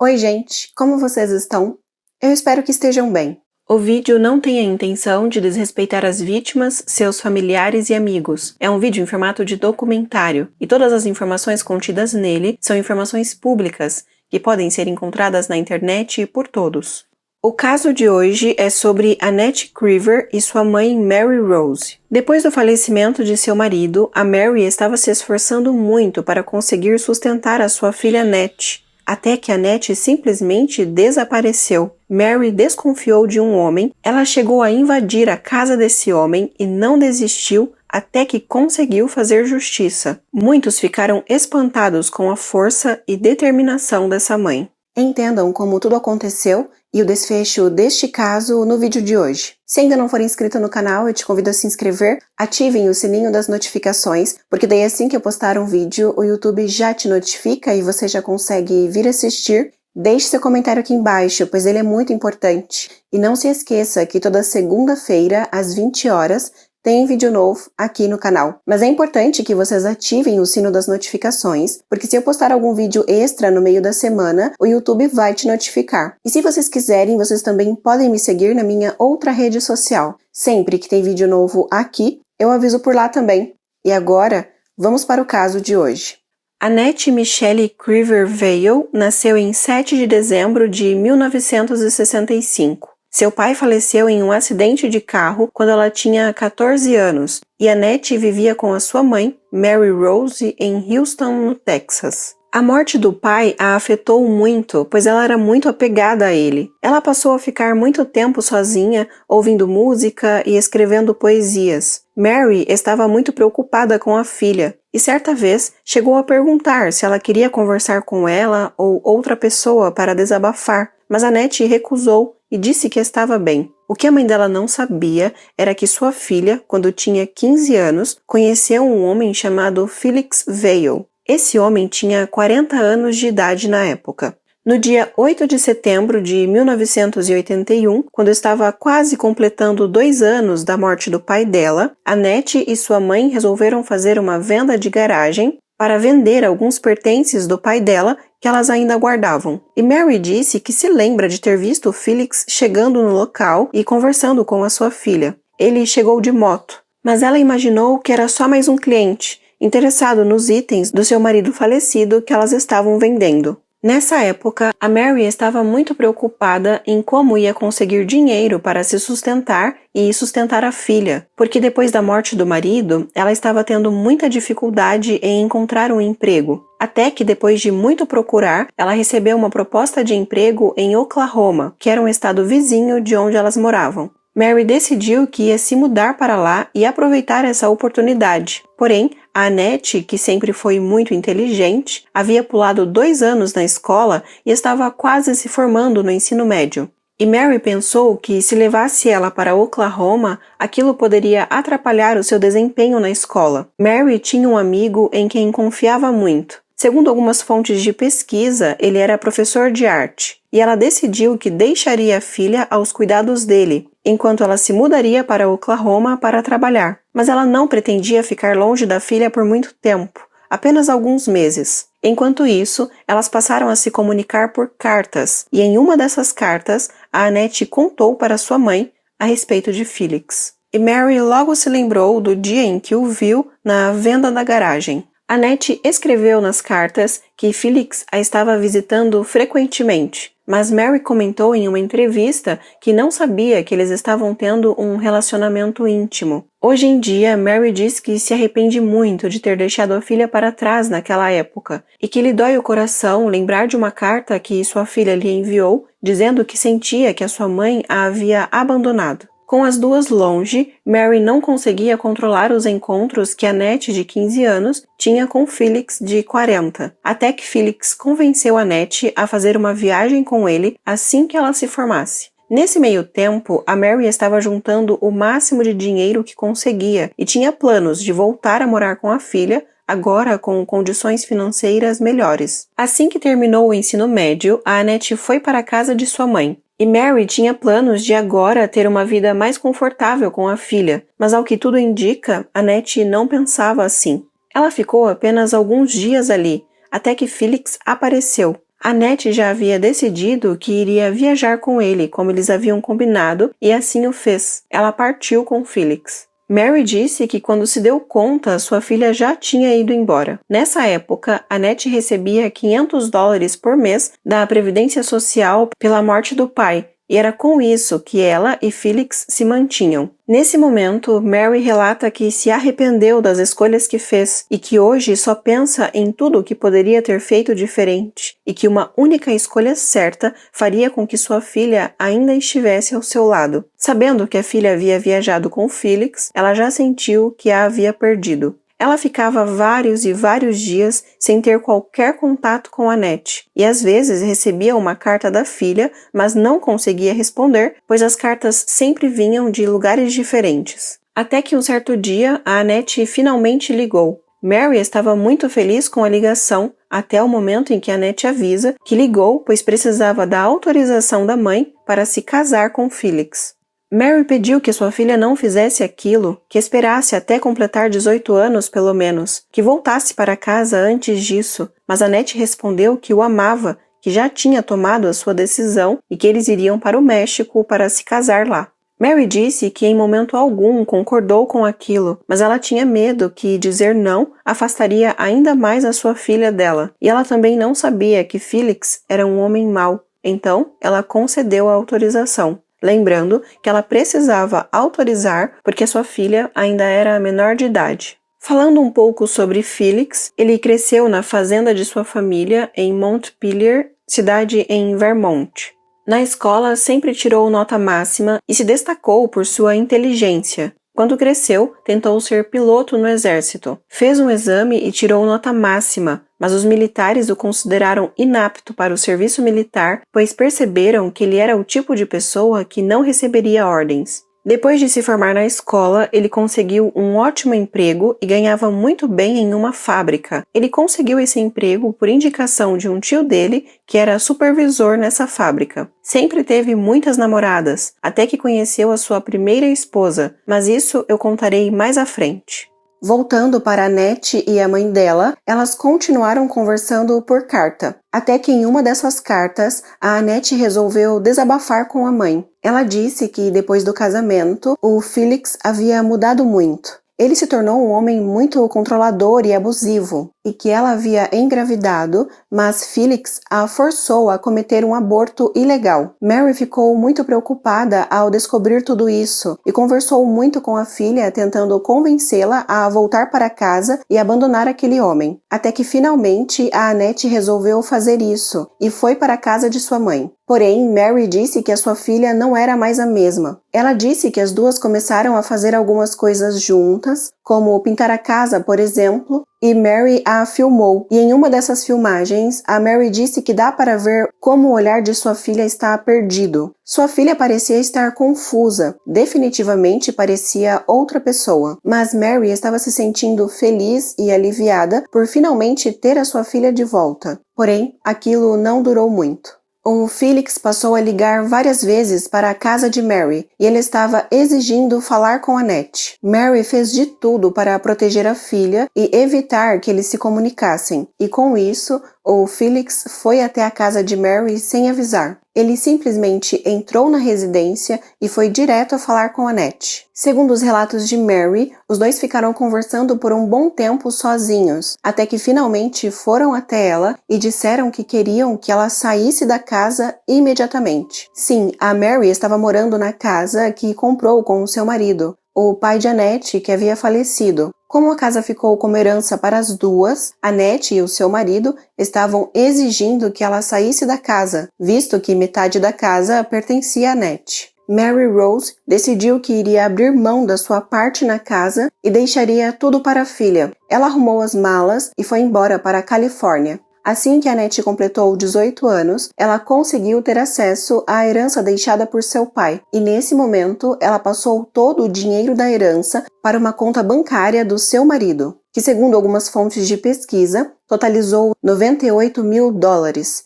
Oi gente, como vocês estão? Eu espero que estejam bem. O vídeo não tem a intenção de desrespeitar as vítimas, seus familiares e amigos. É um vídeo em formato de documentário, e todas as informações contidas nele são informações públicas, que podem ser encontradas na internet e por todos. O caso de hoje é sobre Annette Crever e sua mãe Mary Rose. Depois do falecimento de seu marido, a Mary estava se esforçando muito para conseguir sustentar a sua filha Annette, até que Annette simplesmente desapareceu. Mary desconfiou de um homem, ela chegou a invadir a casa desse homem e não desistiu até que conseguiu fazer justiça. Muitos ficaram espantados com a força e determinação dessa mãe. Entendam como tudo aconteceu e o desfecho deste caso no vídeo de hoje. Se ainda não for inscrito no canal, eu te convido a se inscrever, ativem o sininho das notificações, porque daí assim que eu postar um vídeo, o YouTube já te notifica e você já consegue vir assistir. Deixe seu comentário aqui embaixo, pois ele é muito importante. E não se esqueça que toda segunda-feira, às 20 horas, tem vídeo novo aqui no canal. Mas é importante que vocês ativem o sino das notificações, porque se eu postar algum vídeo extra no meio da semana, o YouTube vai te notificar. E se vocês quiserem, vocês também podem me seguir na minha outra rede social. Sempre que tem vídeo novo aqui, eu aviso por lá também. E agora, vamos para o caso de hoje. Annette Michelle Crever Vail nasceu em 7 de dezembro de 1965. Seu pai faleceu em um acidente de carro quando ela tinha 14 anos, e Annette vivia com a sua mãe, Mary Rose, em Houston, no Texas. A morte do pai a afetou muito, pois ela era muito apegada a ele. Ela passou a ficar muito tempo sozinha, ouvindo música e escrevendo poesias. Mary estava muito preocupada com a filha, e certa vez chegou a perguntar se ela queria conversar com ela ou outra pessoa para desabafar, mas Annette recusou e disse que estava bem. O que a mãe dela não sabia era que sua filha, quando tinha 15 anos, conheceu um homem chamado Felix Vail. Esse homem tinha 40 anos de idade na época. No dia 8 de setembro de 1981, quando estava quase completando 2 anos da morte do pai dela, Annette e sua mãe resolveram fazer uma venda de garagem para vender alguns pertences do pai dela que elas ainda guardavam. E Mary disse que se lembra de ter visto Felix chegando no local e conversando com a sua filha. Ele chegou de moto, mas ela imaginou que era só mais um cliente, interessado nos itens do seu marido falecido que elas estavam vendendo. Nessa época, a Mary estava muito preocupada em como ia conseguir dinheiro para se sustentar e sustentar a filha, porque depois da morte do marido, ela estava tendo muita dificuldade em encontrar um emprego. Até que, depois de muito procurar, ela recebeu uma proposta de emprego em Oklahoma, que era um estado vizinho de onde elas moravam. Mary decidiu que ia se mudar para lá e aproveitar essa oportunidade. Porém, a Annette, que sempre foi muito inteligente, havia pulado 2 anos na escola e estava quase se formando no ensino médio. E Mary pensou que se levasse ela para Oklahoma, aquilo poderia atrapalhar o seu desempenho na escola. Mary tinha um amigo em quem confiava muito. Segundo algumas fontes de pesquisa, ele era professor de arte, e ela decidiu que deixaria a filha aos cuidados dele, enquanto ela se mudaria para Oklahoma para trabalhar. Mas ela não pretendia ficar longe da filha por muito tempo, apenas alguns meses. Enquanto isso, elas passaram a se comunicar por cartas, e em uma dessas cartas, a Annette contou para sua mãe a respeito de Felix. E Mary logo se lembrou do dia em que o viu na venda da garagem. Annette escreveu nas cartas que Felix a estava visitando frequentemente, mas Mary comentou em uma entrevista que não sabia que eles estavam tendo um relacionamento íntimo. Hoje em dia, Mary diz que se arrepende muito de ter deixado a filha para trás naquela época e que lhe dói o coração lembrar de uma carta que sua filha lhe enviou dizendo que sentia que a sua mãe a havia abandonado. Com as duas longe, Mary não conseguia controlar os encontros que Annette, de 15 anos, tinha com Felix, de 40, até que Felix convenceu Annette a fazer uma viagem com ele assim que ela se formasse. Nesse meio tempo, a Mary estava juntando o máximo de dinheiro que conseguia e tinha planos de voltar a morar com a filha, agora com condições financeiras melhores. Assim que terminou o ensino médio, a Annette foi para a casa de sua mãe. E Mary tinha planos de agora ter uma vida mais confortável com a filha, mas ao que tudo indica, Annette não pensava assim. Ela ficou apenas alguns dias ali, até que Felix apareceu. Annette já havia decidido que iria viajar com ele, como eles haviam combinado, e assim o fez. Ela partiu com Felix. Mary disse que quando se deu conta, sua filha já tinha ido embora. Nessa época, Annette recebia $500 por mês da Previdência Social pela morte do pai, e era com isso que ela e Felix se mantinham. Nesse momento, Mary relata que se arrependeu das escolhas que fez e que hoje só pensa em tudo o que poderia ter feito diferente e que uma única escolha certa faria com que sua filha ainda estivesse ao seu lado. Sabendo que a filha havia viajado com Felix, ela já sentiu que a havia perdido. Ela ficava vários e vários dias sem ter qualquer contato com Annette, e às vezes recebia uma carta da filha, mas não conseguia responder, pois as cartas sempre vinham de lugares diferentes. Até que um certo dia, a Annette finalmente ligou. Mary estava muito feliz com a ligação, até o momento em que Annette avisa que ligou, pois precisava da autorização da mãe para se casar com Felix. Mary pediu que sua filha não fizesse aquilo, que esperasse até completar 18 anos pelo menos, que voltasse para casa antes disso, mas Annette respondeu que o amava, que já tinha tomado a sua decisão e que eles iriam para o México para se casar lá. Mary disse que em momento algum concordou com aquilo, mas ela tinha medo que dizer não afastaria ainda mais a sua filha dela, e ela também não sabia que Felix era um homem mau, então ela concedeu a autorização. Lembrando que ela precisava autorizar porque sua filha ainda era menor de idade. Falando um pouco sobre Felix, ele cresceu na fazenda de sua família em Montpelier, cidade em Vermont. Na escola sempre tirou nota máxima e se destacou por sua inteligência. Quando cresceu, tentou ser piloto no exército. Fez um exame e tirou nota máxima, mas os militares o consideraram inapto para o serviço militar, pois perceberam que ele era o tipo de pessoa que não receberia ordens. Depois de se formar na escola, ele conseguiu um ótimo emprego e ganhava muito bem em uma fábrica. Ele conseguiu esse emprego por indicação de um tio dele, que era supervisor nessa fábrica. Sempre teve muitas namoradas, até que conheceu a sua primeira esposa, mas isso eu contarei mais à frente. Voltando para Annette e a mãe dela, elas continuaram conversando por carta, até que em uma dessas cartas, a Annette resolveu desabafar com a mãe. Ela disse que depois do casamento, o Felix havia mudado muito. Ele se tornou um homem muito controlador e abusivo, e que ela havia engravidado, mas Felix a forçou a cometer um aborto ilegal. Mary ficou muito preocupada ao descobrir tudo isso, e conversou muito com a filha, tentando convencê-la a voltar para casa e abandonar aquele homem. Até que finalmente a Annette resolveu fazer isso, e foi para a casa de sua mãe. Porém, Mary disse que a sua filha não era mais a mesma. Ela disse que as duas começaram a fazer algumas coisas juntas, como pintar a casa, por exemplo, e Mary a filmou. E em uma dessas filmagens, a Mary disse que dá para ver como o olhar de sua filha está perdido. Sua filha parecia estar confusa, definitivamente parecia outra pessoa. Mas Mary estava se sentindo feliz e aliviada por finalmente ter a sua filha de volta. Porém, aquilo não durou muito. O Felix passou a ligar várias vezes para a casa de Mary e ele estava exigindo falar com Annette. Mary fez de tudo para proteger a filha e evitar que eles se comunicassem, e com isso, o Felix foi até a casa de Mary sem avisar. Ele simplesmente entrou na residência e foi direto a falar com Annette. Segundo os relatos de Mary, os dois ficaram conversando por um bom tempo sozinhos, até que finalmente foram até ela e disseram que queriam que ela saísse da casa imediatamente. Sim, a Mary estava morando na casa que comprou com o seu marido, o pai de Annette, que havia falecido. Como a casa ficou como herança para as duas, Annette e o seu marido estavam exigindo que ela saísse da casa, visto que metade da casa pertencia a Annette. Mary Rose decidiu que iria abrir mão da sua parte na casa e deixaria tudo para a filha. Ela arrumou as malas e foi embora para a Califórnia. Assim que Annette completou 18 anos, ela conseguiu ter acesso à herança deixada por seu pai, e nesse momento ela passou todo o dinheiro da herança para uma conta bancária do seu marido, que segundo algumas fontes de pesquisa, totalizou $98 mil,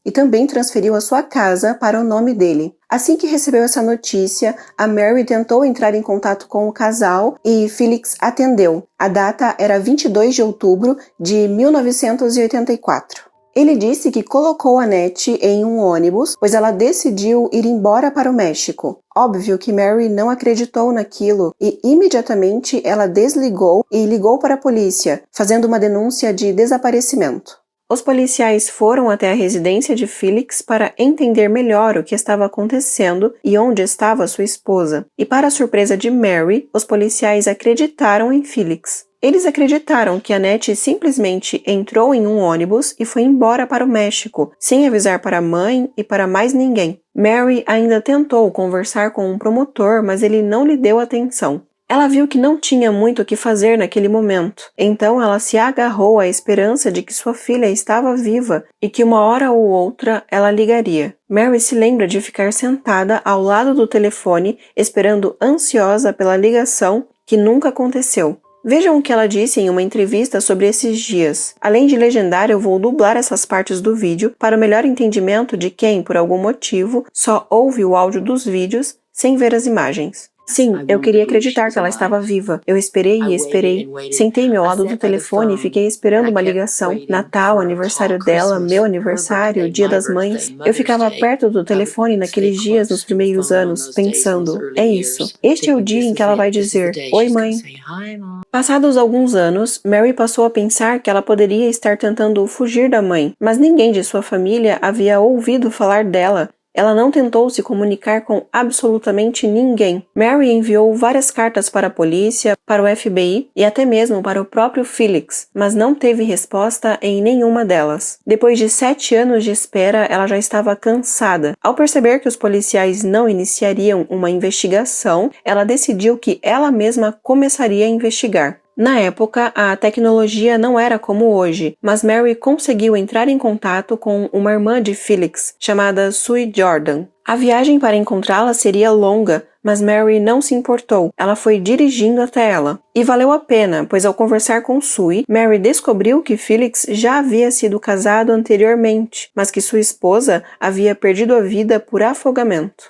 e também transferiu a sua casa para o nome dele. Assim que recebeu essa notícia, a Mary tentou entrar em contato com o casal e Felix atendeu. A data era 22 de outubro de 1984. Ele disse que colocou Annette em um ônibus, pois ela decidiu ir embora para o México. Óbvio que Mary não acreditou naquilo e imediatamente ela desligou e ligou para a polícia, fazendo uma denúncia de desaparecimento. Os policiais foram até a residência de Felix para entender melhor o que estava acontecendo e onde estava sua esposa. E para a surpresa de Mary, os policiais acreditaram em Felix. Eles acreditaram que Annette simplesmente entrou em um ônibus e foi embora para o México, sem avisar para a mãe e para mais ninguém. Mary ainda tentou conversar com um promotor, mas ele não lhe deu atenção. Ela viu que não tinha muito o que fazer naquele momento, então ela se agarrou à esperança de que sua filha estava viva e que uma hora ou outra ela ligaria. Mary se lembra de ficar sentada ao lado do telefone, esperando ansiosa pela ligação, que nunca aconteceu. Vejam o que ela disse em uma entrevista sobre esses dias. Além de legendar, eu vou dublar essas partes do vídeo para o melhor entendimento de quem, por algum motivo, só ouve o áudio dos vídeos sem ver as imagens. Sim, eu queria acreditar que ela estava viva. Eu esperei e esperei. Sentei-me ao lado do telefone e fiquei esperando uma ligação. Natal, aniversário dela, meu aniversário, Dia das Mães. Eu ficava perto do telefone naqueles dias nos primeiros anos, pensando, é isso. Este é o dia em que ela vai dizer, oi mãe. Passados alguns anos, Mary passou a pensar que ela poderia estar tentando fugir da mãe, mas ninguém de sua família havia ouvido falar dela. Ela não tentou se comunicar com absolutamente ninguém. Mary enviou várias cartas para a polícia, para o FBI e até mesmo para o próprio Felix, mas não teve resposta em nenhuma delas. Depois de 7 anos de espera, ela já estava cansada. Ao perceber que os policiais não iniciariam uma investigação, ela decidiu que ela mesma começaria a investigar. Na época, a tecnologia não era como hoje, mas Mary conseguiu entrar em contato com uma irmã de Felix, chamada Sue Jordan. A viagem para encontrá-la seria longa, mas Mary não se importou. Ela foi dirigindo até ela. E valeu a pena, pois ao conversar com Sue, Mary descobriu que Felix já havia sido casado anteriormente, mas que sua esposa havia perdido a vida por afogamento.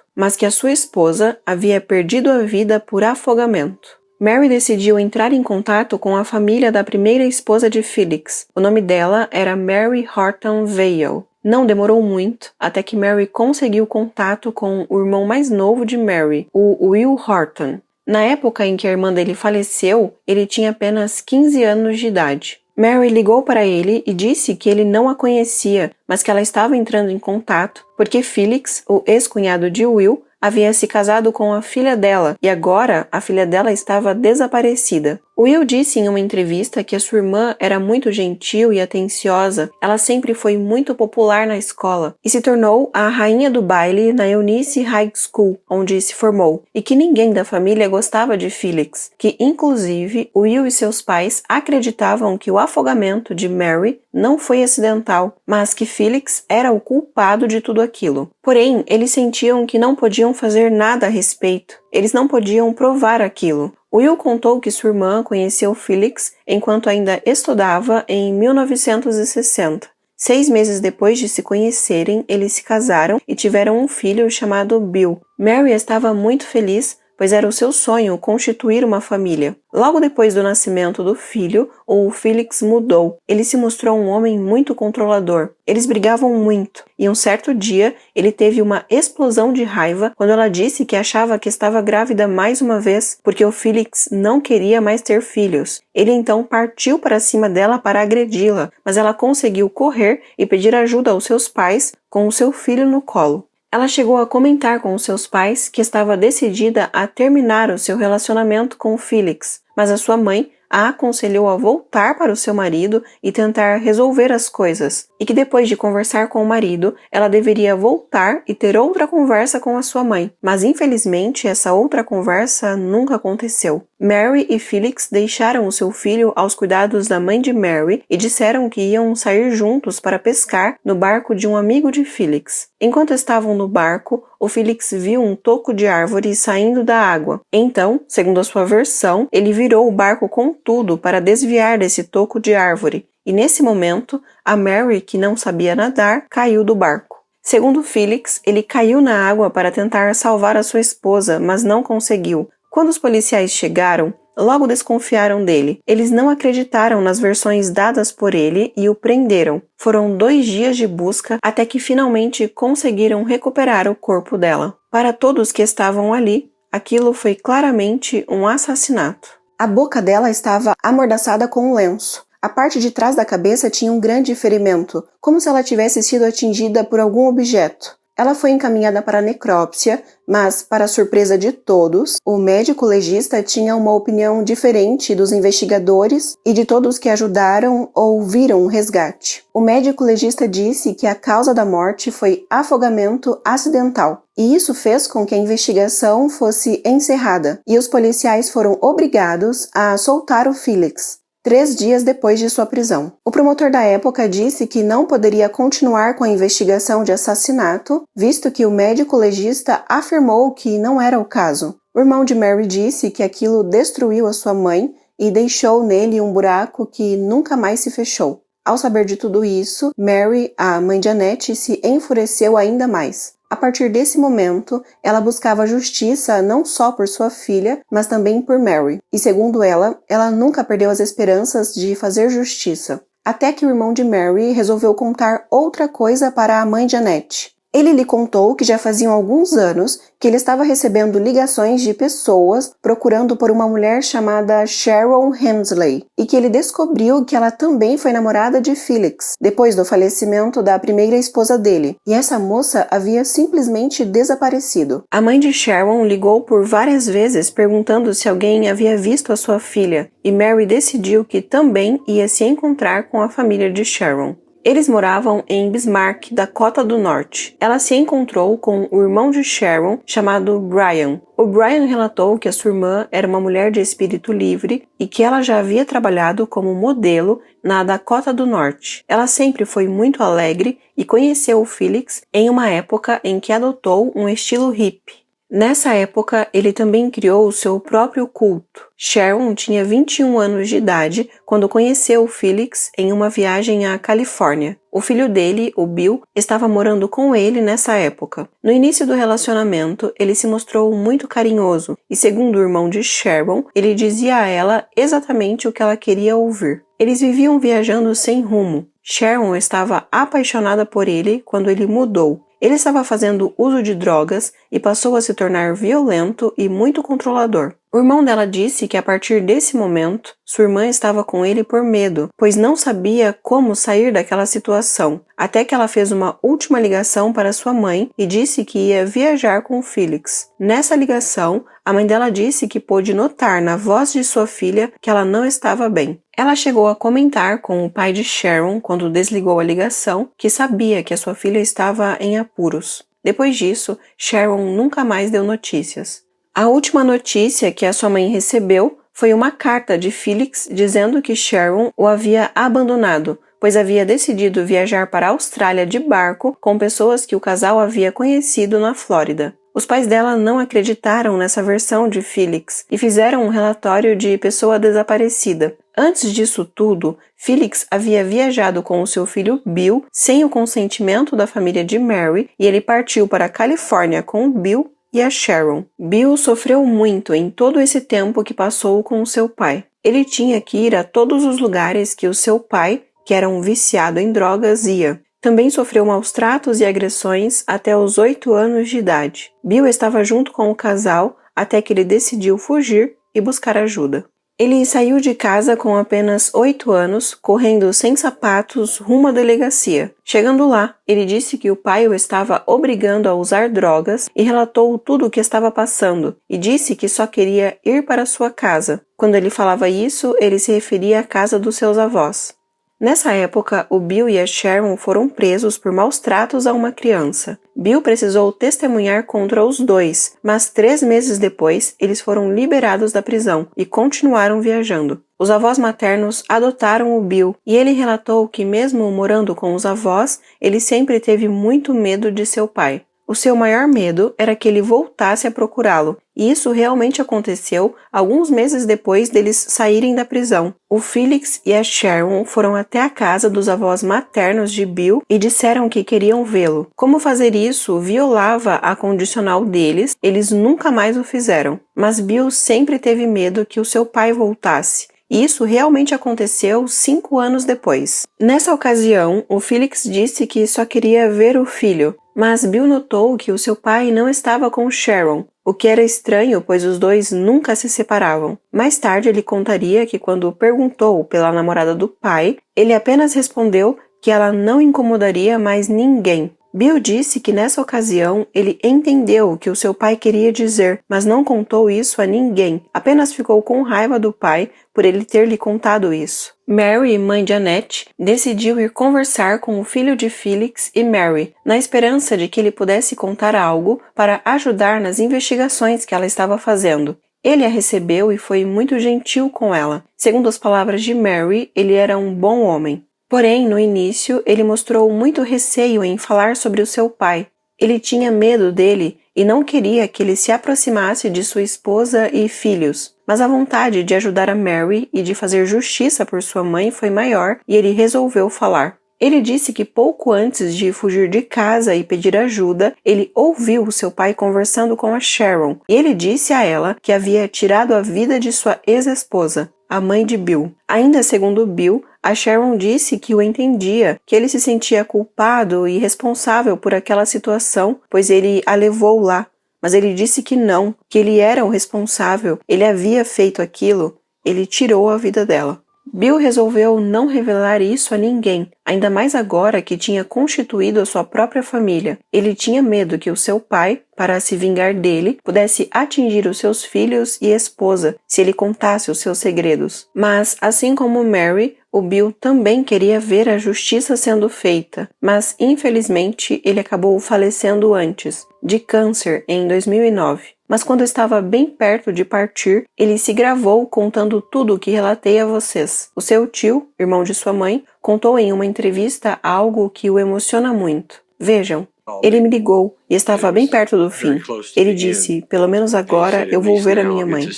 Mary decidiu entrar em contato com a família da primeira esposa de Felix. O nome dela era Mary Horton Vale. Não demorou muito, até que Mary conseguiu contato com o irmão mais novo de Mary, o Will Horton. Na época em que a irmã dele faleceu, ele tinha apenas 15 anos de idade. Mary ligou para ele e disse que ele não a conhecia, mas que ela estava entrando em contato porque Felix, o ex-cunhado de Will, havia se casado com a filha dela e agora a filha dela estava desaparecida. Will disse em uma entrevista que a sua irmã era muito gentil e atenciosa, ela sempre foi muito popular na escola e se tornou a rainha do baile na Eunice High School, onde se formou, e que ninguém da família gostava de Felix, que inclusive Will e seus pais acreditavam que o afogamento de Mary não foi acidental, mas que Felix era o culpado de tudo aquilo. Porém, eles sentiam que não podiam fazer nada a respeito, eles não podiam provar aquilo. Will contou que sua irmã conheceu Felix enquanto ainda estudava em 1960. 6 meses depois de se conhecerem, eles se casaram e tiveram um filho chamado Bill. Mary estava muito feliz, pois era o seu sonho constituir uma família. Logo depois do nascimento do filho, o Felix mudou. Ele se mostrou um homem muito controlador. Eles brigavam muito, e um certo dia ele teve uma explosão de raiva quando ela disse que achava que estava grávida mais uma vez, porque o Felix não queria mais ter filhos. Ele então partiu para cima dela para agredi-la, mas ela conseguiu correr e pedir ajuda aos seus pais com o seu filho no colo. Ela chegou a comentar com os seus pais que estava decidida a terminar o seu relacionamento com o Felix, mas a sua mãe a aconselhou a voltar para o seu marido e tentar resolver as coisas, e que depois de conversar com o marido, ela deveria voltar e ter outra conversa com a sua mãe. Mas infelizmente essa outra conversa nunca aconteceu. Mary e Felix deixaram o seu filho aos cuidados da mãe de Mary e disseram que iam sair juntos para pescar no barco de um amigo de Felix. Enquanto estavam no barco, o Felix viu um toco de árvore saindo da água. Então, segundo a sua versão, ele virou o barco com tudo para desviar desse toco de árvore. E nesse momento, a Mary, que não sabia nadar, caiu do barco. Segundo Felix, ele caiu na água para tentar salvar a sua esposa, mas não conseguiu. Quando os policiais chegaram, logo desconfiaram dele. Eles não acreditaram nas versões dadas por ele e o prenderam. Foram 2 dias de busca até que finalmente conseguiram recuperar o corpo dela. Para todos que estavam ali, aquilo foi claramente um assassinato. A boca dela estava amordaçada com um lenço. A parte de trás da cabeça tinha um grande ferimento, como se ela tivesse sido atingida por algum objeto. Ela foi encaminhada para a necrópsia, mas, para a surpresa de todos, o médico legista tinha uma opinião diferente dos investigadores e de todos que ajudaram ou viram o resgate. O médico legista disse que a causa da morte foi afogamento acidental, e isso fez com que a investigação fosse encerrada, e os policiais foram obrigados a soltar o Felix 3 dias depois de sua prisão. O promotor da época disse que não poderia continuar com a investigação de assassinato, visto que o médico legista afirmou que não era o caso. O irmão de Mary disse que aquilo destruiu a sua mãe e deixou nele um buraco que nunca mais se fechou. Ao saber de tudo isso, Mary, a mãe de Annette, se enfureceu ainda mais. A partir desse momento, ela buscava justiça não só por sua filha, mas também por Mary. E segundo ela nunca perdeu as esperanças de fazer justiça. Até que o irmão de Mary resolveu contar outra coisa para a mãe de Annette. Ele lhe contou que já faziam alguns anos que ele estava recebendo ligações de pessoas procurando por uma mulher chamada Sharon Hemsley e que ele descobriu que ela também foi namorada de Felix, depois do falecimento da primeira esposa dele, e essa moça havia simplesmente desaparecido. A mãe de Sharon ligou por várias vezes perguntando se alguém havia visto a sua filha, e Mary decidiu que também ia se encontrar com a família de Sharon. Eles moravam em Bismarck, Dakota do Norte. Ela se encontrou com o irmão de Sharon, chamado Brian. O Brian relatou que a sua irmã era uma mulher de espírito livre e que ela já havia trabalhado como modelo na Dakota do Norte. Ela sempre foi muito alegre e conheceu o Felix em uma época em que adotou um estilo hippie. Nessa época, ele também criou o seu próprio culto. Sharon tinha 21 anos de idade quando conheceu o Felix em uma viagem à Califórnia. O filho dele, o Bill, estava morando com ele nessa época. No início do relacionamento, ele se mostrou muito carinhoso e, segundo o irmão de Sharon, ele dizia a ela exatamente o que ela queria ouvir. Eles viviam viajando sem rumo. Sharon estava apaixonada por ele quando ele mudou. Ele estava fazendo uso de drogas e passou a se tornar violento e muito controlador. O irmão dela disse que a partir desse momento, sua irmã estava com ele por medo, pois não sabia como sair daquela situação, até que ela fez uma última ligação para sua mãe e disse que ia viajar com o Felix. Nessa ligação, a mãe dela disse que pôde notar na voz de sua filha que ela não estava bem. Ela chegou a comentar com o pai de Sharon, quando desligou a ligação, que sabia que a sua filha estava em apuros. Depois disso, Sharon nunca mais deu notícias. A última notícia que a sua mãe recebeu foi uma carta de Felix dizendo que Sharon o havia abandonado, pois havia decidido viajar para a Austrália de barco com pessoas que o casal havia conhecido na Flórida. Os pais dela não acreditaram nessa versão de Felix e fizeram um relatório de pessoa desaparecida. Antes disso tudo, Felix havia viajado com o seu filho Bill sem o consentimento da família de Mary e ele partiu para a Califórnia com o Bill e a Sharon. Bill sofreu muito em todo esse tempo que passou com o seu pai. Ele tinha que ir a todos os lugares que o seu pai, que era um viciado em drogas, ia. Também sofreu maus tratos e agressões até os 8 anos de idade. Bill estava junto com o casal até que ele decidiu fugir e buscar ajuda. Ele saiu de casa com apenas 8 anos, correndo sem sapatos rumo à delegacia. Chegando lá, ele disse que o pai o estava obrigando a usar drogas e relatou tudo o que estava passando, e disse que só queria ir para sua casa. Quando ele falava isso, ele se referia à casa dos seus avós. Nessa época, o Bill e a Sharon foram presos por maus tratos a uma criança. Bill precisou testemunhar contra os dois, mas 3 meses depois, eles foram liberados da prisão e continuaram viajando. Os avós maternos adotaram o Bill e ele relatou que mesmo morando com os avós, ele sempre teve muito medo de seu pai. O seu maior medo era que ele voltasse a procurá-lo, e isso realmente aconteceu alguns meses depois deles saírem da prisão. O Felix e a Sharon foram até a casa dos avós maternos de Bill e disseram que queriam vê-lo. Como fazer isso violava a condicional deles, eles nunca mais o fizeram. Mas Bill sempre teve medo que o seu pai voltasse. E isso realmente aconteceu 5 anos depois. Nessa ocasião, o Felix disse que só queria ver o filho, mas Bill notou que o seu pai não estava com Sharon, o que era estranho, pois os dois nunca se separavam. Mais tarde ele contaria que quando perguntou pela namorada do pai, ele apenas respondeu que ela não incomodaria mais ninguém. Bill disse que nessa ocasião ele entendeu o que o seu pai queria dizer, mas não contou isso a ninguém, apenas ficou com raiva do pai por ele ter lhe contado isso. Mary, mãe de Annette, decidiu ir conversar com o filho de Felix e Mary, na esperança de que ele pudesse contar algo para ajudar nas investigações que ela estava fazendo. Ele a recebeu e foi muito gentil com ela. Segundo as palavras de Mary, ele era um bom homem. Porém, no início, ele mostrou muito receio em falar sobre o seu pai. Ele tinha medo dele e não queria que ele se aproximasse de sua esposa e filhos. Mas a vontade de ajudar a Mary e de fazer justiça por sua mãe foi maior e ele resolveu falar. Ele disse que pouco antes de fugir de casa e pedir ajuda, ele ouviu o seu pai conversando com a Sharon e ele disse a ela que havia tirado a vida de sua ex-esposa, a mãe de Bill. Ainda segundo Bill, a Sharon disse que o entendia, que ele se sentia culpado e responsável por aquela situação, pois ele a levou lá. Mas ele disse que não, que ele era o responsável, ele havia feito aquilo, ele tirou a vida dela. Bill resolveu não revelar isso a ninguém, ainda mais agora que tinha constituído a sua própria família. Ele tinha medo que o seu pai, para se vingar dele, pudesse atingir os seus filhos e esposa se ele contasse os seus segredos. Mas, assim como Mary, o Bill também queria ver a justiça sendo feita, mas infelizmente ele acabou falecendo antes, de câncer, em 2009. Mas quando estava bem perto de partir, ele se gravou contando tudo o que relatei a vocês. O seu tio, irmão de sua mãe, contou em uma entrevista algo que o emociona muito. Vejam, ele me ligou e estava bem perto do fim. Ele disse, pelo menos agora eu vou ver a minha mãe.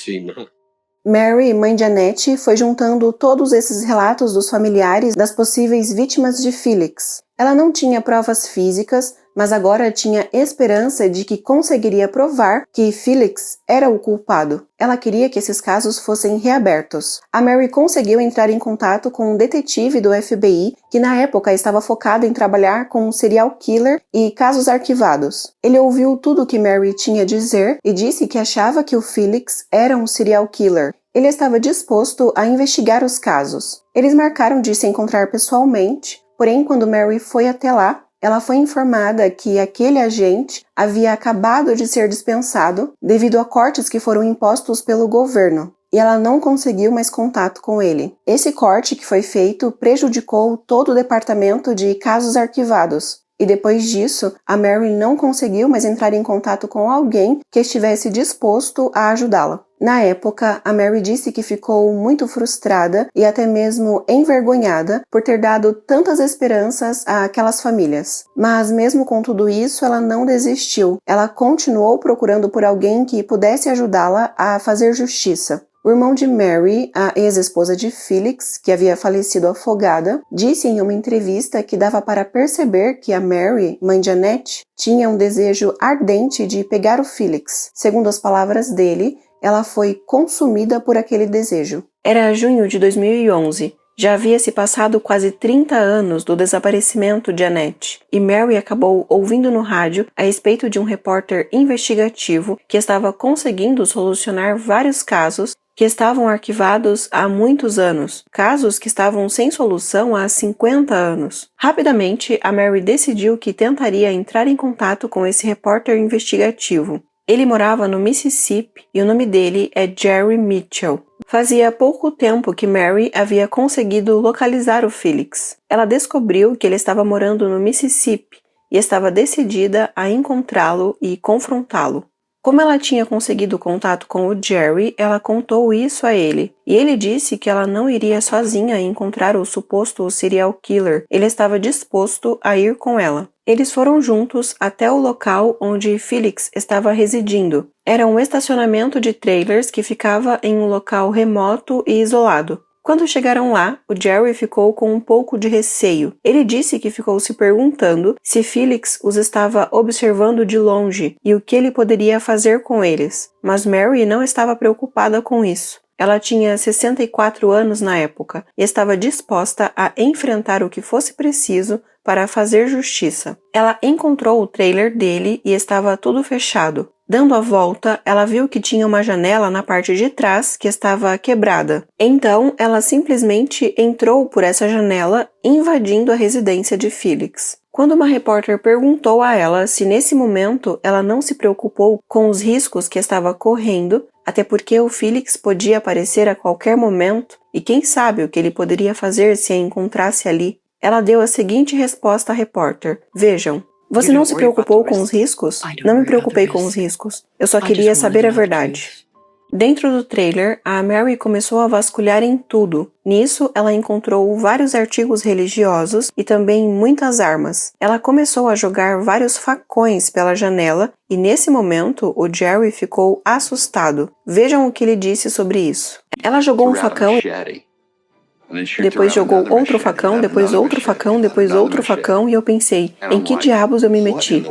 Mary, mãe de Annette, foi juntando todos esses relatos dos familiares das possíveis vítimas de Felix. Ela não tinha provas físicas, mas agora tinha esperança de que conseguiria provar que Felix era o culpado. Ela queria que esses casos fossem reabertos. A Mary conseguiu entrar em contato com um detetive do FBI que na época estava focado em trabalhar com um serial killer e casos arquivados. Ele ouviu tudo o que Mary tinha a dizer e disse que achava que o Felix era um serial killer. Ele estava disposto a investigar os casos. Eles marcaram de se encontrar pessoalmente, porém quando Mary foi até lá, ela foi informada que aquele agente havia acabado de ser dispensado devido a cortes que foram impostos pelo governo, e ela não conseguiu mais contato com ele. Esse corte que foi feito prejudicou todo o departamento de casos arquivados, e depois disso, a Mary não conseguiu mais entrar em contato com alguém que estivesse disposto a ajudá-la. Na época, a Mary disse que ficou muito frustrada e até mesmo envergonhada por ter dado tantas esperanças àquelas famílias. Mas mesmo com tudo isso, ela não desistiu. Ela continuou procurando por alguém que pudesse ajudá-la a fazer justiça. O irmão de Mary, a ex-esposa de Felix, que havia falecido afogada, disse em uma entrevista que dava para perceber que a Mary, mãe de Annette, tinha um desejo ardente de pegar o Felix. Segundo as palavras dele, ela foi consumida por aquele desejo. Era junho de 2011. Já havia se passado quase 30 anos do desaparecimento de Annette, e Mary acabou ouvindo no rádio a respeito de um repórter investigativo que estava conseguindo solucionar vários casos que estavam arquivados há muitos anos, casos que estavam sem solução há 50 anos. Rapidamente, a Mary decidiu que tentaria entrar em contato com esse repórter investigativo. Ele morava no Mississippi e o nome dele é Jerry Mitchell. Fazia pouco tempo que Mary havia conseguido localizar o Felix. Ela descobriu que ele estava morando no Mississippi e estava decidida a encontrá-lo e confrontá-lo. Como ela tinha conseguido contato com o Jerry, ela contou isso a ele. E ele disse que ela não iria sozinha encontrar o suposto serial killer. Ele estava disposto a ir com ela. Eles foram juntos até o local onde Felix estava residindo. Era um estacionamento de trailers que ficava em um local remoto e isolado. Quando chegaram lá, o Jerry ficou com um pouco de receio. Ele disse que ficou se perguntando se Felix os estava observando de longe e o que ele poderia fazer com eles. Mas Mary não estava preocupada com isso. Ela tinha 64 anos na época e estava disposta a enfrentar o que fosse preciso para fazer justiça. Ela encontrou o trailer dele e estava tudo fechado. Dando a volta, ela viu que tinha uma janela na parte de trás que estava quebrada. Então, ela simplesmente entrou por essa janela, invadindo a residência de Felix. Quando uma repórter perguntou a ela se nesse momento ela não se preocupou com os riscos que estava correndo, até porque o Felix podia aparecer a qualquer momento e quem sabe o que ele poderia fazer se a encontrasse ali, ela deu a seguinte resposta à repórter: "Vejam, você não se preocupou com os riscos? Não me preocupei com os riscos. Eu só queria saber a verdade." Dentro do trailer, a Mary começou a vasculhar em tudo. Nisso, ela encontrou vários artigos religiosos e também muitas armas. Ela começou a jogar vários facões pela janela e, nesse momento, o Jerry ficou assustado. Vejam o que ele disse sobre isso. Ela jogou um facão, depois jogou outro facão, depois outro facão, depois outro facão e eu pensei, em que diabos eu me meti?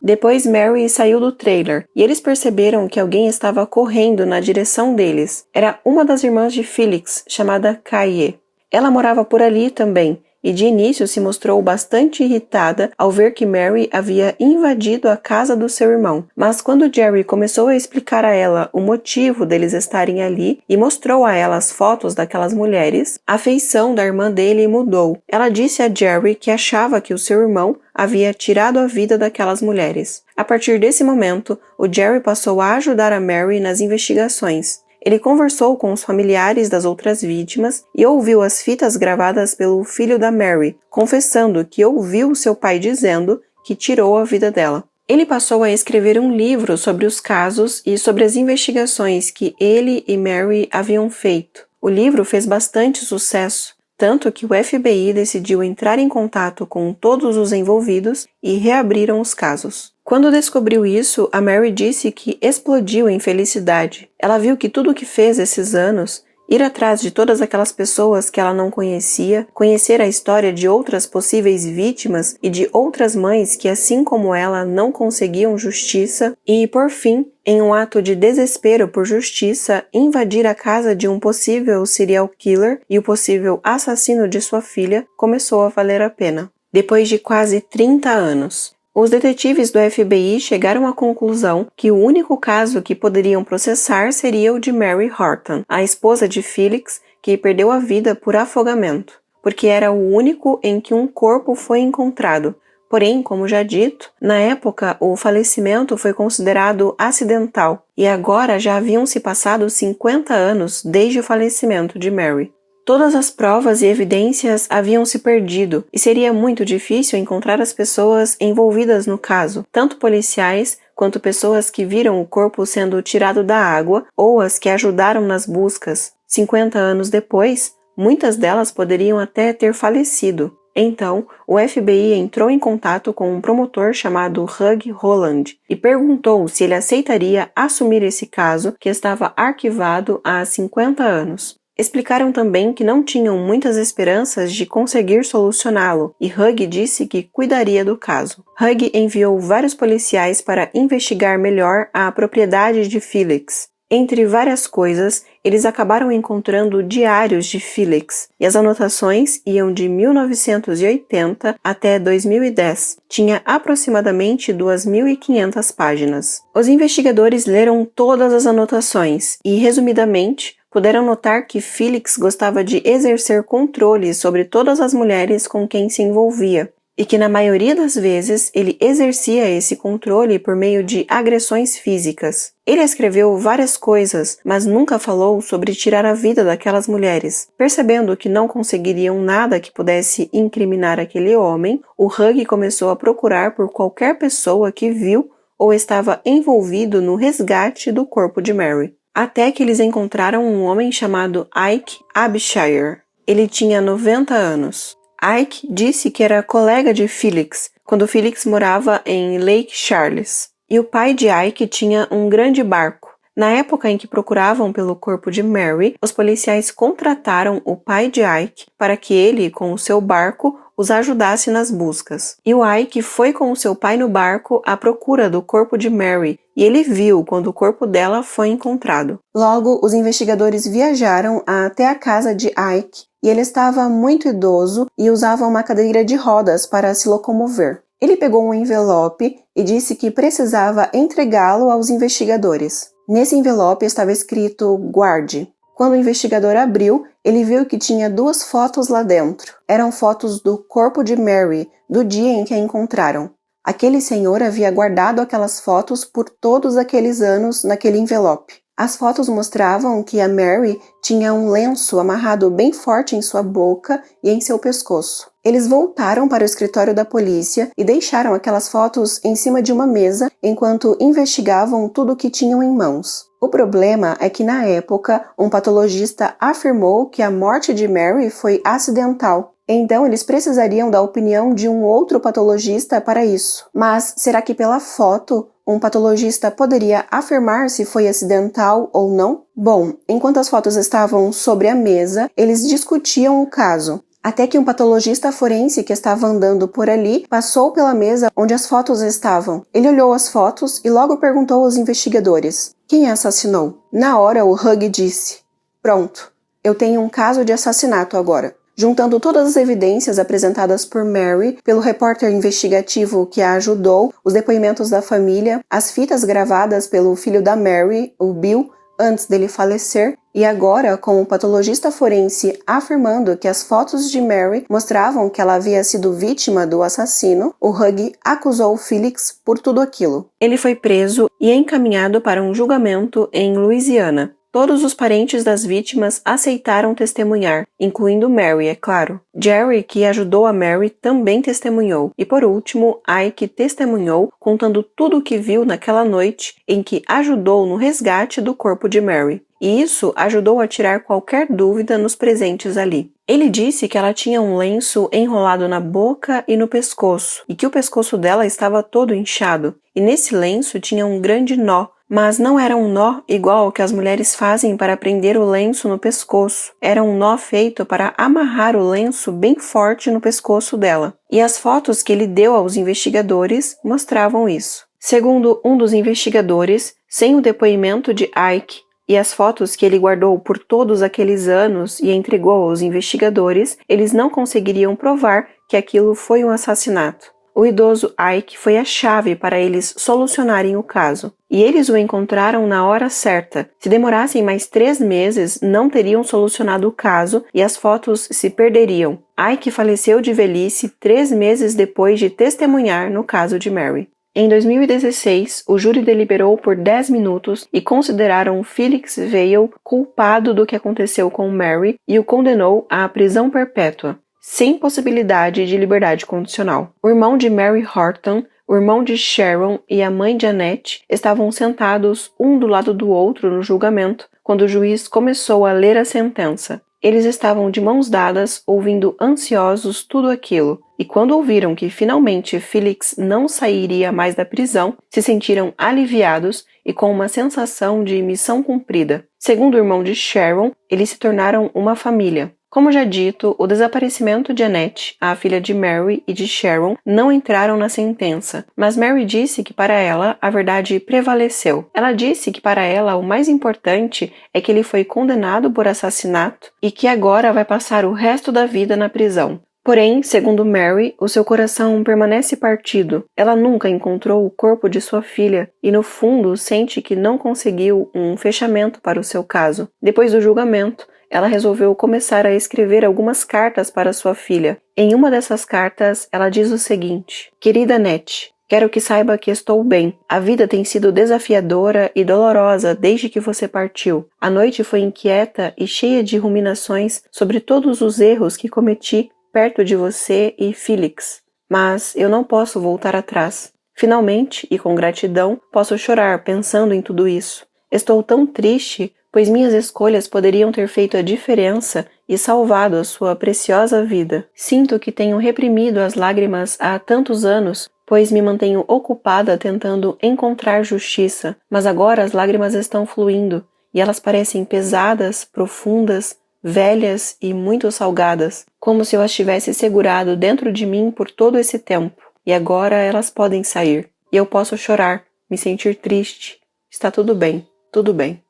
Depois Mary saiu do trailer e eles perceberam que alguém estava correndo na direção deles. Era uma das irmãs de Felix, chamada Kaye. Ela morava por ali também e de início se mostrou bastante irritada ao ver que Mary havia invadido a casa do seu irmão. Mas quando Jerry começou a explicar a ela o motivo deles estarem ali e mostrou a ela as fotos daquelas mulheres, a feição da irmã dele mudou. Ela disse a Jerry que achava que o seu irmão havia tirado a vida daquelas mulheres. A partir desse momento, o Jerry passou a ajudar a Mary nas investigações. Ele conversou com os familiares das outras vítimas e ouviu as fitas gravadas pelo filho da Mary, confessando que ouviu seu pai dizendo que tirou a vida dela. Ele passou a escrever um livro sobre os casos e sobre as investigações que ele e Mary haviam feito. O livro fez bastante sucesso, tanto que o FBI decidiu entrar em contato com todos os envolvidos e reabriram os casos. Quando descobriu isso, a Mary disse que explodiu em felicidade. Ela viu que tudo o que fez esses anos, ir atrás de todas aquelas pessoas que ela não conhecia, conhecer a história de outras possíveis vítimas e de outras mães que, assim como ela, não conseguiam justiça e, por fim, em um ato de desespero por justiça, invadir a casa de um possível serial killer e o possível assassino de sua filha, começou a valer a pena. Depois de quase 30 anos. Os detetives do FBI chegaram à conclusão que o único caso que poderiam processar seria o de Mary Horton, a esposa de Felix, que perdeu a vida por afogamento, porque era o único em que um corpo foi encontrado. Porém, como já dito, na época o falecimento foi considerado acidental e agora já haviam se passado 50 anos desde o falecimento de Mary. Todas as provas e evidências haviam se perdido e seria muito difícil encontrar as pessoas envolvidas no caso, tanto policiais quanto pessoas que viram o corpo sendo tirado da água ou as que ajudaram nas buscas. 50 anos depois, muitas delas poderiam até ter falecido. Então, o FBI entrou em contato com um promotor chamado Hugh Holland e perguntou se ele aceitaria assumir esse caso que estava arquivado há 50 anos. Explicaram também que não tinham muitas esperanças de conseguir solucioná-lo, e Hugh disse que cuidaria do caso. Hugh enviou vários policiais para investigar melhor a propriedade de Felix. Entre várias coisas, eles acabaram encontrando diários de Felix, e as anotações iam de 1980 até 2010. Tinha aproximadamente 2.500 páginas. Os investigadores leram todas as anotações e, resumidamente, puderam notar que Felix gostava de exercer controle sobre todas as mulheres com quem se envolvia, e que na maioria das vezes ele exercia esse controle por meio de agressões físicas. Ele escreveu várias coisas, mas nunca falou sobre tirar a vida daquelas mulheres. Percebendo que não conseguiriam nada que pudesse incriminar aquele homem, o Hugh começou a procurar por qualquer pessoa que viu ou estava envolvido no resgate do corpo de Mary. Até que eles encontraram um homem chamado Ike Abshire. Ele tinha 90 anos. Ike disse que era colega de Felix, quando Felix morava em Lake Charles. E o pai de Ike tinha um grande barco. Na época em que procuravam pelo corpo de Mary, os policiais contrataram o pai de Ike para que ele, com o seu barco, os ajudasse nas buscas. E o Ike foi com o seu pai no barco à procura do corpo de Mary, e ele viu quando o corpo dela foi encontrado. Logo, os investigadores viajaram até a casa de Ike, e ele estava muito idoso e usava uma cadeira de rodas para se locomover. Ele pegou um envelope e disse que precisava entregá-lo aos investigadores. Nesse envelope estava escrito guarde. Quando o investigador abriu, ele viu que tinha 2 fotos lá dentro. Eram fotos do corpo de Mary, do dia em que a encontraram. Aquele senhor havia guardado aquelas fotos por todos aqueles anos naquele envelope. As fotos mostravam que a Mary tinha um lenço amarrado bem forte em sua boca e em seu pescoço. Eles voltaram para o escritório da polícia e deixaram aquelas fotos em cima de uma mesa enquanto investigavam tudo o que tinham em mãos. O problema é que, na época, um patologista afirmou que a morte de Mary foi acidental. Então, eles precisariam da opinião de um outro patologista para isso. Mas será que pela foto um patologista poderia afirmar se foi acidental ou não? Bom, enquanto as fotos estavam sobre a mesa, eles discutiam o caso. Até que um patologista forense que estava andando por ali passou pela mesa onde as fotos estavam. Ele olhou as fotos e logo perguntou aos investigadores: quem a assassinou? Na hora, o Hug disse: pronto, eu tenho um caso de assassinato agora. Juntando todas as evidências apresentadas por Mary, pelo repórter investigativo que a ajudou, os depoimentos da família, as fitas gravadas pelo filho da Mary, o Bill, antes dele falecer, e agora com o patologista forense afirmando que as fotos de Mary mostravam que ela havia sido vítima do assassino, o Hug acusou Felix por tudo aquilo. Ele foi preso e encaminhado para um julgamento em Louisiana. Todos os parentes das vítimas aceitaram testemunhar, incluindo Mary, é claro. Jerry, que ajudou a Mary, também testemunhou. E por último, Ike testemunhou, contando tudo o que viu naquela noite em que ajudou no resgate do corpo de Mary. E isso ajudou a tirar qualquer dúvida nos presentes ali. Ele disse que ela tinha um lenço enrolado na boca e no pescoço, e que o pescoço dela estava todo inchado. E nesse lenço tinha um grande nó, mas não era um nó igual ao que as mulheres fazem para prender o lenço no pescoço. Era um nó feito para amarrar o lenço bem forte no pescoço dela. E as fotos que ele deu aos investigadores mostravam isso. Segundo um dos investigadores, sem o depoimento de Ike e as fotos que ele guardou por todos aqueles anos e entregou aos investigadores, eles não conseguiriam provar que aquilo foi um assassinato. O idoso Ike foi a chave para eles solucionarem o caso. E eles o encontraram na hora certa. Se demorassem mais 3 meses, não teriam solucionado o caso e as fotos se perderiam. Ike faleceu de velhice 3 meses depois de testemunhar no caso de Mary. Em 2016, o júri deliberou por 10 minutos e consideraram Felix Vale culpado do que aconteceu com Mary e o condenou à prisão perpétua, sem possibilidade de liberdade condicional. O irmão de Mary Horton, o irmão de Sharon e a mãe de Annette estavam sentados um do lado do outro no julgamento, quando o juiz começou a ler a sentença. Eles estavam de mãos dadas, ouvindo ansiosos tudo aquilo, e quando ouviram que finalmente Felix não sairia mais da prisão, se sentiram aliviados e com uma sensação de missão cumprida. Segundo o irmão de Sharon, eles se tornaram uma família. Como já dito, o desaparecimento de Annette, a filha de Mary e de Sharon, não entraram na sentença, mas Mary disse que para ela a verdade prevaleceu. Ela disse que para ela o mais importante é que ele foi condenado por assassinato e que agora vai passar o resto da vida na prisão. Porém, segundo Mary, o seu coração permanece partido. Ela nunca encontrou o corpo de sua filha e, no fundo, sente que não conseguiu um fechamento para o seu caso. Depois do julgamento, ela resolveu começar a escrever algumas cartas para sua filha. Em uma dessas cartas, ela diz o seguinte: Querida Annette, quero que saiba que estou bem. A vida tem sido desafiadora e dolorosa desde que você partiu. A noite foi inquieta e cheia de ruminações sobre todos os erros que cometi perto de você e Felix. Mas eu não posso voltar atrás. Finalmente, e com gratidão, posso chorar pensando em tudo isso. Estou tão triste, pois minhas escolhas poderiam ter feito a diferença e salvado a sua preciosa vida. Sinto que tenho reprimido as lágrimas há tantos anos, pois me mantenho ocupada tentando encontrar justiça, mas agora as lágrimas estão fluindo, e elas parecem pesadas, profundas, velhas e muito salgadas, como se eu as tivesse segurado dentro de mim por todo esse tempo. E agora elas podem sair. E eu posso chorar, me sentir triste. Está tudo bem, tudo bem.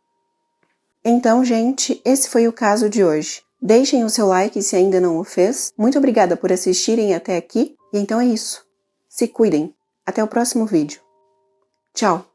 Então, gente, esse foi o caso de hoje. Deixem o seu like se ainda não o fez. Muito obrigada por assistirem até aqui. E então é isso. Se cuidem. Até o próximo vídeo. Tchau!